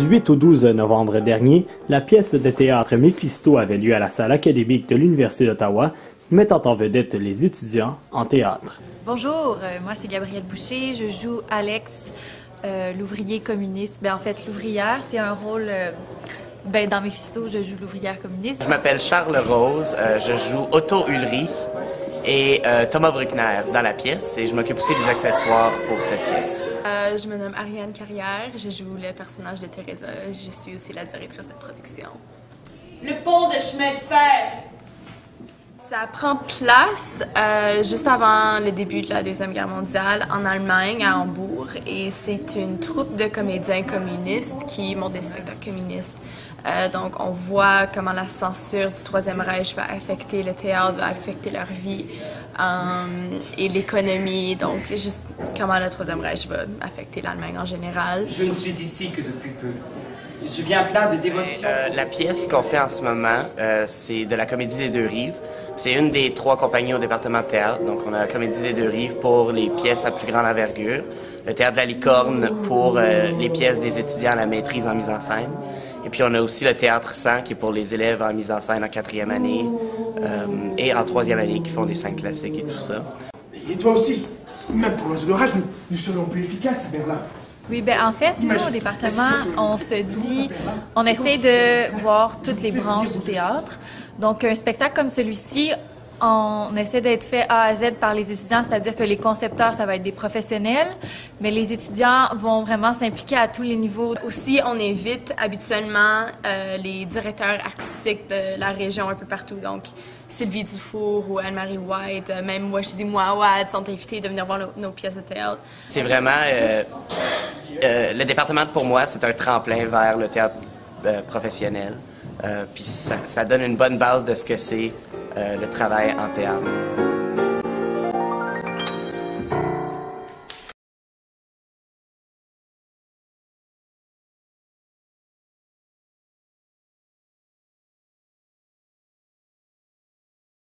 Du 8 au 12 novembre dernier, la pièce de théâtre Méphisto avait lieu à la salle académique de l'Université d'Ottawa, mettant en vedette les étudiants en théâtre. Bonjour, moi c'est Gabrielle Boucher, je joue Alex, l'ouvrier communiste. En fait, l'ouvrière, c'est un rôle... dans Méphisto, je joue l'ouvrière communiste. Je m'appelle Charles Rose, je joue Otto Ulrich et Thomas Bruckner dans la pièce et je m'occupe aussi des accessoires pour cette pièce. Je me nomme Ariane Carrière, je joue le personnage de Teresa, je suis aussi la directrice de production. Le pont de chemin de fer! Ça prend place juste avant le début de la Deuxième Guerre mondiale en Allemagne, à Hambourg, et c'est une troupe de comédiens communistes qui montent des spectacles communistes. Donc on voit comment la censure du Troisième Reich va affecter le théâtre, va affecter leur vie et l'économie, donc juste comment le Troisième Reich va affecter l'Allemagne en général. Je ne suis ici que depuis peu. Je viens plein de dévotion. La pièce qu'on fait en ce moment, c'est de la Comédie des Deux Rives. C'est une des 3 compagnies au département de théâtre. Donc, on a la Comédie des Deux Rives pour les pièces à plus grande envergure, le Théâtre de la Licorne pour les pièces des étudiants à la maîtrise en mise en scène. Et puis, on a aussi le Théâtre 100 qui est pour les élèves en mise en scène en 4e année et en 3e année qui font des scènes classiques et tout ça. Et toi aussi, même pour l'oiseau d'orage, nous serons plus efficaces à Berlin. Oui, en fait, nous, au département, on se dit, on essaie de voir toutes les branches du théâtre. Donc, un spectacle comme celui-ci, on essaie d'être fait A à Z par les étudiants, c'est-à-dire que les concepteurs, ça va être des professionnels, mais les étudiants vont vraiment s'impliquer à tous les niveaux. Aussi, on invite habituellement les directeurs artistiques de la région un peu partout, donc Sylvie Dufour ou Anne-Marie White, même Washidi Mouawad sont invités de venir voir nos pièces de théâtre. C'est vraiment... le département, pour moi, c'est un tremplin vers le théâtre professionnel. Puis ça donne une bonne base de ce que c'est le travail en théâtre.